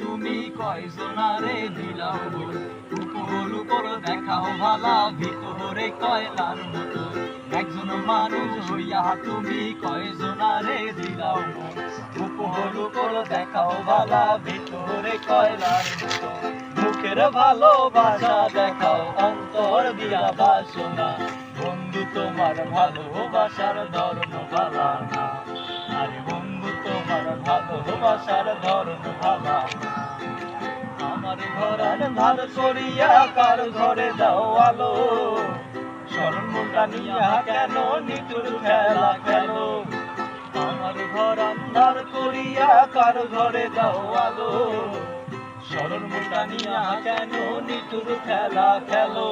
তুমি কয়জনারে দিলাও বল, উপর উপর দেখাও ভালা ভিতরে কয়লার মতো। একজন মানুষ হইয়া তুমি কয়জনারে দিলাও বল, উপর উপর দেখাও ভালা ভিতরে কয়লার মতো। মুখের ভালোবাসা দেখাও অন্তর দিয়া বাসনা, বন্ধু তোমার ভালোবাসার ধর্ম ভালা না। আরে বন্ধু তোমার ভালোবাসার ধর্ম ভালা না। আমার ঘরান ধার করিয়া কার ঘরে দাও আলো, স্বর্ণটা নিয়া কেন নিঠুর খেলা খেলো। আমার ঘরান ধার করিয়া কার ঘরে দাও আলো, স্বর্ণটা নিয়া কেন নিঠুর খেলা খেলো।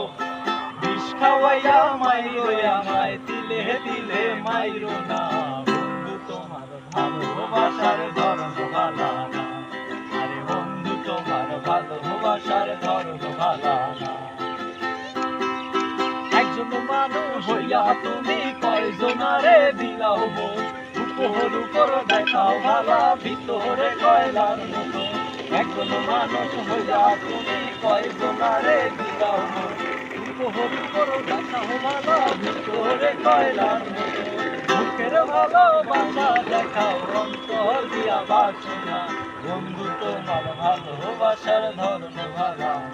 বিষ খাওয়াইয়া মাইরো আমায় তিলে তিলে মাইরো না, বন্ধু তোমার ভালোবাসার ধর্ম ভালা না। আরে বন্ধু তোমার ভালোবাসার ধর্ম ভালা না। একজন মানুষ হইয়া তুমি কয়জনারে দিলাও বল, উপর উপর দেখাও ভালা ভিতরে কয়লার মতো। একজন মানুষ হইয়া তুমি কয়জনারে দিলাও বল, উপর উপর দেখাও ভালা ভিতরে কয়লার মতো। মুখের ভালোবাসা দেখাও অন্তর দিয়া বাসনা, বন্ধু তোমার ভালোবাসার ধর্ম ভালা না।